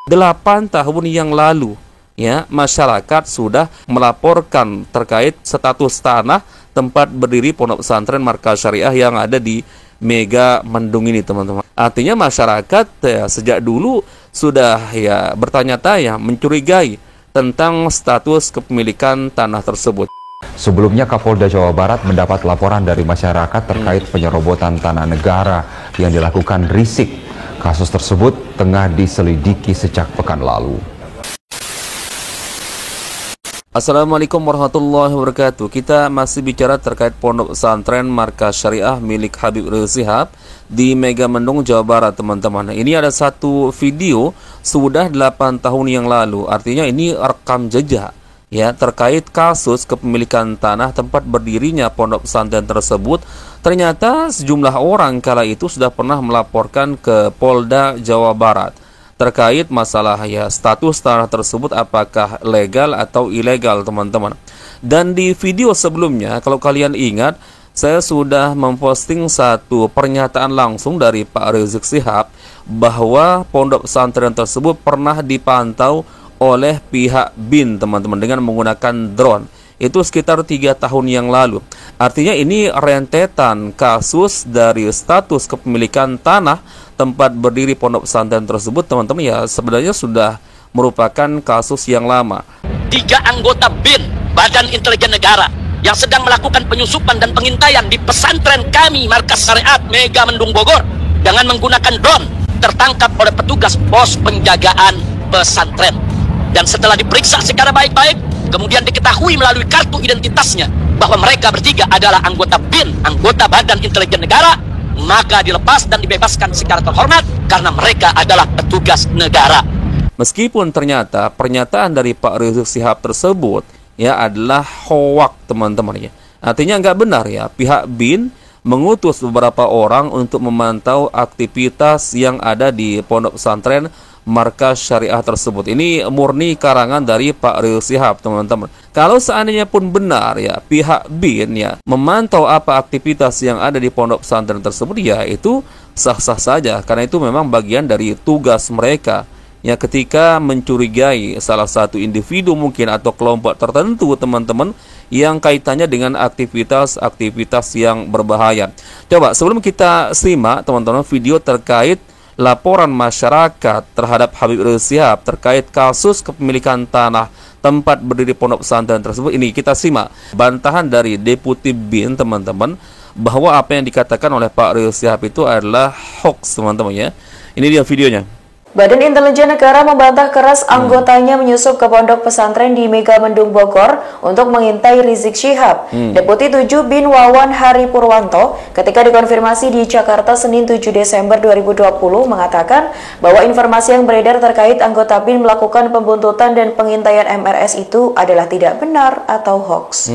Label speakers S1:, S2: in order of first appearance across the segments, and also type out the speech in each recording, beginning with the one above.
S1: 8 tahun yang lalu, ya, masyarakat sudah melaporkan terkait status tanah tempat berdiri pondok pesantren Markas Syariah yang ada di Mega Mendung ini, teman-teman. Artinya masyarakat ya, sejak dulu sudah ya bertanya-tanya, mencurigai tentang status kepemilikan tanah tersebut.
S2: Sebelumnya, Kapolda Jawa Barat mendapat laporan dari masyarakat terkait penyerobotan tanah negara yang dilakukan Rizik. Kasus tersebut tengah diselidiki sejak pekan lalu.
S1: Assalamualaikum warahmatullahi wabarakatuh. Kita masih bicara terkait pondok pesantren Markas Syariah milik Habib Rizik Syihab di Mega Mendung, Jawa Barat, teman-teman. Ini ada satu video sudah 8 tahun yang lalu. Artinya ini rekam jejak ya terkait kasus kepemilikan tanah tempat berdirinya pondok pesantren tersebut. Ternyata sejumlah orang kala itu sudah pernah melaporkan ke Polda Jawa Barat terkait masalah ya status tanah tersebut apakah legal atau ilegal, teman-teman. Dan di video sebelumnya, kalau kalian ingat, saya sudah memposting satu pernyataan langsung dari Pak Rizik Syihab bahwa pondok pesantren tersebut pernah dipantau oleh pihak BIN, teman-teman, dengan menggunakan drone. Itu sekitar 3 tahun yang lalu. Artinya ini rentetan kasus dari status kepemilikan tanah tempat berdiri pondok pesantren tersebut, teman-teman, ya sebenarnya sudah merupakan kasus yang lama.
S3: 3 anggota BIN, Badan Intelijen Negara, yang sedang melakukan penyusupan dan pengintaian di pesantren kami Markas Syariat Mega Mendung Bogor dengan menggunakan drone, tertangkap oleh petugas pos penjagaan pesantren. Dan setelah diperiksa secara baik-baik, kemudian diketahui melalui kartu identitasnya bahwa mereka bertiga adalah anggota BIN, anggota Badan Intelijen Negara, maka dilepas dan dibebaskan secara terhormat karena mereka adalah petugas negara.
S1: Meskipun ternyata pernyataan dari Pak Rizik Syihab tersebut ya adalah hoak, teman-teman, ya. Artinya nggak benar ya, pihak BIN mengutus beberapa orang untuk memantau aktivitas yang ada di pondok pesantren Markas Syariah tersebut. Ini murni karangan dari Pak Rizik Syihab, teman-teman. Kalau seandainya pun benar ya pihak BIN ya memantau apa aktivitas yang ada di pondok pesantren tersebut, ya itu sah-sah saja karena itu memang bagian dari tugas mereka. Ya, ketika mencurigai salah satu individu mungkin atau kelompok tertentu, teman-teman, yang kaitannya dengan aktivitas-aktivitas yang berbahaya. Coba sebelum kita simak, teman-teman, video terkait laporan masyarakat terhadap Habib Rizik Syihab terkait kasus kepemilikan tanah tempat berdiri pondok pesantren tersebut, ini kita simak bantahan dari Deputi BIN, teman-teman, bahwa apa yang dikatakan oleh Pak Rizik Syihab itu adalah hoax, teman-teman, ya. Ini dia videonya.
S4: Badan Intelijen Negara membantah keras anggotanya menyusup ke pondok pesantren di Mega Mendung Bogor untuk mengintai Rizik Syihab. Deputi 7 BIN Wawan Hari Purwanto ketika dikonfirmasi di Jakarta Senin 7 Desember 2020 mengatakan bahwa informasi yang beredar terkait anggota BIN melakukan pembuntutan dan pengintaian MRS itu adalah tidak benar atau hoax.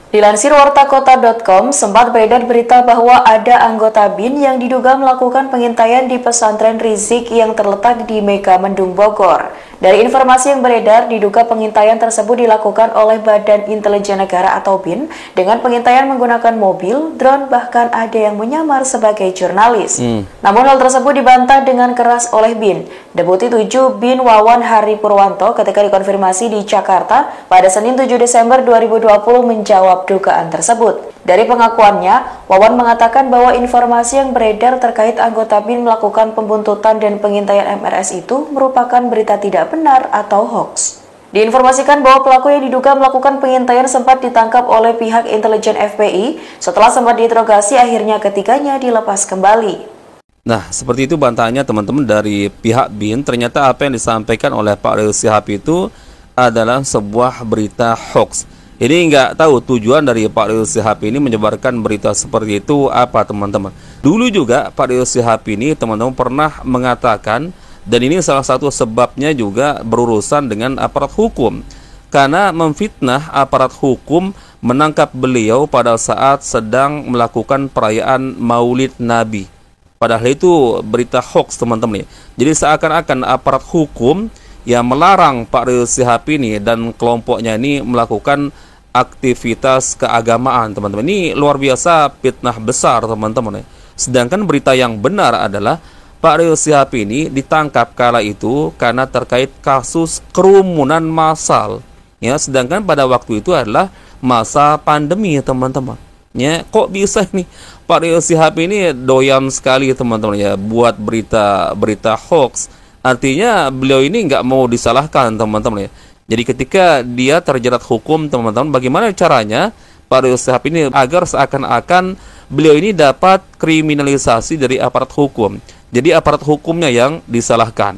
S4: Dilansir wartakota.com, sempat beredar berita bahwa ada anggota BIN yang diduga melakukan pengintaian di pesantren Rizik yang terletak di Mega Mendung Bogor. Dari informasi yang beredar, diduga pengintaian tersebut dilakukan oleh Badan Intelijen Negara atau BIN dengan pengintaian menggunakan mobil, drone, bahkan ada yang menyamar sebagai jurnalis. Namun hal tersebut dibantah dengan keras oleh BIN. Deputi 7 BIN Wawan Hari Purwanto ketika dikonfirmasi di Jakarta pada Senin 7 Desember 2020 menjawab dugaan tersebut. Dari pengakuannya, Wawan mengatakan bahwa informasi yang beredar terkait anggota BIN melakukan pembuntutan dan pengintaian MRS itu merupakan berita tidak benar atau hoax. Diinformasikan bahwa pelaku yang diduga melakukan pengintaian sempat ditangkap oleh pihak intelijen FPI. Setelah sempat diinterogasi, akhirnya ketiganya dilepas kembali.
S1: Nah, seperti itu bantahannya, teman-teman, dari pihak BIN. Ternyata apa yang disampaikan oleh Pak Rizik Syihab itu adalah sebuah berita hoax. Ini nggak tahu tujuan dari Pak Rizik Syihab ini menyebarkan berita seperti itu apa, teman-teman. Dulu juga Pak Rizik Syihab ini, teman-teman, pernah mengatakan, dan ini salah satu sebabnya juga berurusan dengan aparat hukum, karena memfitnah aparat hukum menangkap beliau pada saat sedang melakukan perayaan Maulid Nabi. Padahal itu berita hoax, teman-teman. Jadi seakan-akan aparat hukum yang melarang Pak Rizik Syihab ini dan kelompoknya ini melakukan aktivitas keagamaan, teman-teman. Ini luar biasa fitnah besar, teman-teman. Sedangkan berita yang benar adalah Pak Rizik Syihab ini ditangkap kala itu karena terkait kasus kerumunan massal. Ya, sedangkan pada waktu itu adalah masa pandemi, teman-teman. Ya, kok bisa nih Pak Rizik Syihab ini doyan sekali, teman-teman, ya, buat berita hoax. Artinya beliau ini nggak mau disalahkan, teman-teman, ya. Jadi ketika dia terjerat hukum, teman-teman, bagaimana caranya Pak Rizik Syihab ini agar seakan-akan beliau ini dapat kriminalisasi dari aparat hukum. Jadi aparat hukumnya yang disalahkan.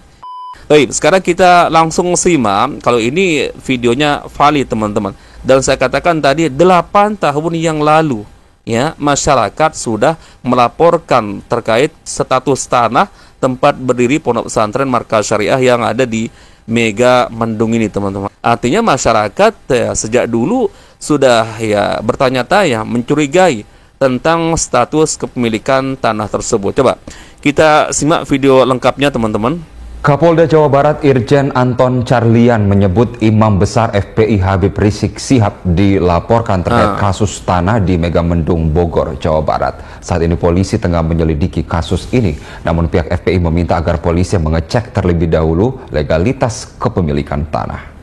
S1: Baik, sekarang kita langsung simak. Kalau ini videonya valid, teman-teman. Dan saya katakan tadi 8 tahun yang lalu, ya, masyarakat sudah melaporkan terkait status tanah tempat berdiri pondok pesantren Markas Syariah yang ada di Mega Mendung ini, teman-teman. Artinya masyarakat ya, sejak dulu sudah ya bertanya-tanya, mencurigai tentang status kepemilikan tanah tersebut. Coba kita simak video lengkapnya, teman-teman.
S2: Kapolda Jawa Barat Irjen Anton Carlian menyebut Imam Besar FPI Habib Rizik Syihab dilaporkan terkait kasus tanah di Mega Mendung, Bogor, Jawa Barat. Saat ini polisi tengah menyelidiki kasus ini, namun pihak FPI meminta agar polisi mengecek terlebih dahulu legalitas kepemilikan tanah.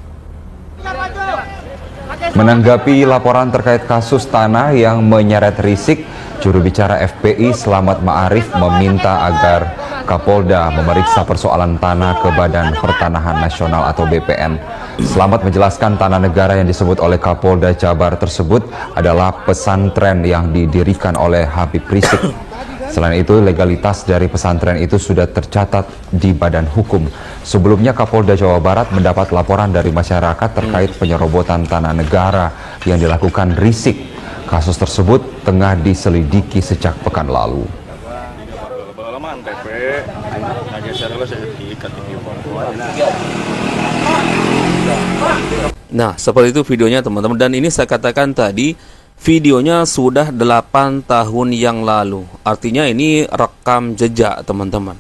S2: Menanggapi laporan terkait kasus tanah yang menyeret Rizik, juru bicara FPI Slamet Ma'arif meminta agar Kapolda memeriksa persoalan tanah ke Badan Pertanahan Nasional atau BPN. Slamet menjelaskan tanah negara yang disebut oleh Kapolda Jabar tersebut adalah pesantren yang didirikan oleh Habib Rizik. Selain itu, legalitas dari pesantren itu sudah tercatat di Badan Hukum. Sebelumnya, Kapolda Jawa Barat mendapat laporan dari masyarakat terkait penyerobotan tanah negara yang dilakukan Rizik. Kasus tersebut tengah diselidiki sejak pekan lalu.
S1: Nah, seperti itu videonya, teman-teman. Dan ini saya katakan tadi, videonya sudah 8 tahun yang lalu. Artinya ini rekam jejak, teman-teman.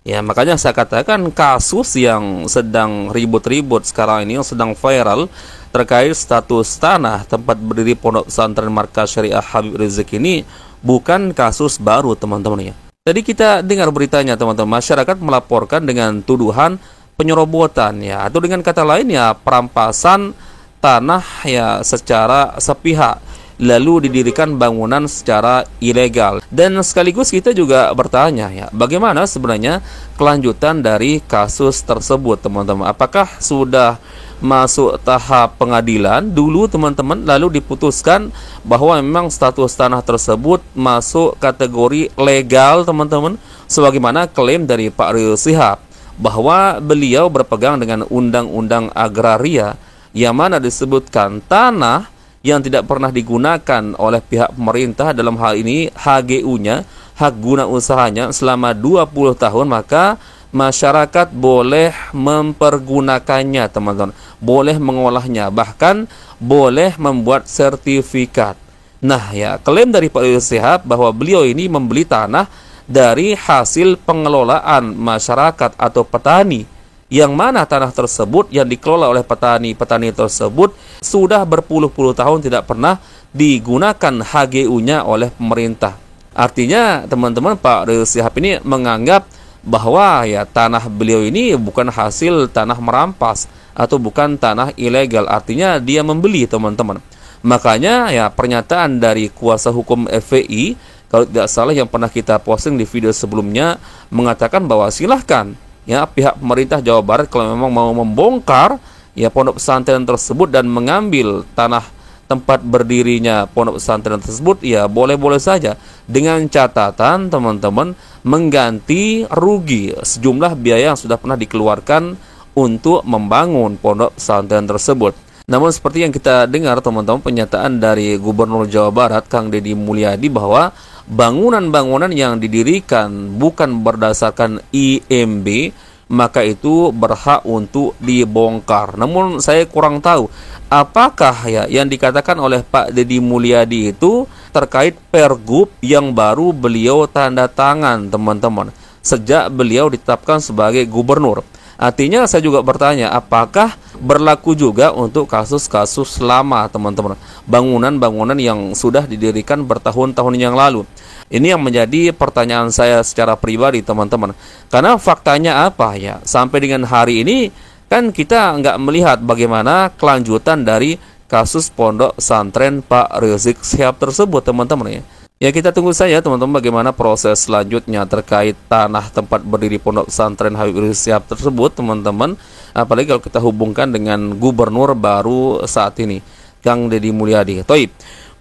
S1: Ya, makanya saya katakan kasus yang sedang ribut-ribut sekarang ini, yang sedang viral terkait status tanah tempat berdiri pondok pesantren Markas Syariah Habib Rizik ini bukan kasus baru, teman-teman, ya. Tadi kita dengar beritanya, teman-teman, masyarakat melaporkan dengan tuduhan penyerobotan, ya, atau dengan kata lain ya perampasan tanah ya secara sepihak, lalu didirikan bangunan secara ilegal. Dan sekaligus kita juga bertanya, ya, bagaimana sebenarnya kelanjutan dari kasus tersebut, teman-teman? Apakah sudah masuk tahap pengadilan dulu, teman-teman, lalu diputuskan bahwa memang status tanah tersebut masuk kategori legal, teman-teman, sebagaimana klaim dari Pak Rizik Syihab bahwa beliau berpegang dengan undang-undang agraria yang mana disebutkan tanah yang tidak pernah digunakan oleh pihak pemerintah, dalam hal ini HGU-nya, hak guna usahanya, selama 20 tahun, maka masyarakat boleh mempergunakannya, teman-teman, boleh mengolahnya, bahkan boleh membuat sertifikat. Nah, ya, klaim dari Pak Rizik Syihab bahwa beliau ini membeli tanah dari hasil pengelolaan masyarakat atau petani, yang mana tanah tersebut yang dikelola oleh petani tersebut sudah berpuluh-puluh tahun tidak pernah digunakan HGU-nya oleh pemerintah. Artinya, teman-teman, Pak Rizik Syihab ini menganggap bahwa ya tanah beliau ini bukan hasil tanah merampas atau bukan tanah ilegal, artinya dia membeli, teman-teman. Makanya ya pernyataan dari kuasa hukum FPI, kalau tidak salah yang pernah kita posting di video sebelumnya, mengatakan bahwa silahkan ya pihak pemerintah Jawa Barat kalau memang mau membongkar ya pondok pesantren tersebut dan mengambil tanah tempat berdirinya pondok pesantren tersebut, ya boleh-boleh saja, dengan catatan, teman-teman, mengganti rugi sejumlah biaya yang sudah pernah dikeluarkan untuk membangun pondok pesantren tersebut. Namun seperti yang kita dengar, teman-teman, pernyataan dari Gubernur Jawa Barat Kang Deddy Mulyadi bahwa bangunan-bangunan yang didirikan bukan berdasarkan IMB, maka itu berhak untuk dibongkar. Namun saya kurang tahu apakah ya yang dikatakan oleh Pak Deddy Mulyadi itu terkait pergub yang baru beliau tanda tangan, teman-teman, sejak beliau ditetapkan sebagai gubernur. Artinya saya juga bertanya, apakah berlaku juga untuk kasus-kasus lama, teman-teman. Bangunan-bangunan yang sudah didirikan bertahun-tahun yang lalu. Ini yang menjadi pertanyaan saya secara pribadi, teman-teman. Karena faktanya apa ya? Sampai dengan hari ini kan kita nggak melihat bagaimana kelanjutan dari kasus pondok pesantren Pak Rizik Syihab tersebut, teman-teman ya. Ya, kita tunggu saja teman-teman bagaimana proses selanjutnya terkait tanah tempat berdiri pondok pesantren Habib Rizik Syihab tersebut, teman-teman. Apalagi kalau kita hubungkan dengan gubernur baru saat ini, Kang Deddy Mulyadi. Toib.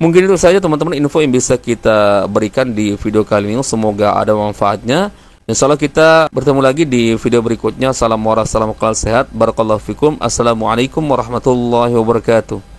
S1: Mungkin itu saja teman-teman info yang bisa kita berikan di video kali ini. Semoga ada manfaatnya. Insyaallah kita bertemu lagi di video berikutnya. Salam warahmatullahi wabarakatuh. Barakallahu fikum. Assalamualaikum warahmatullahi wabarakatuh.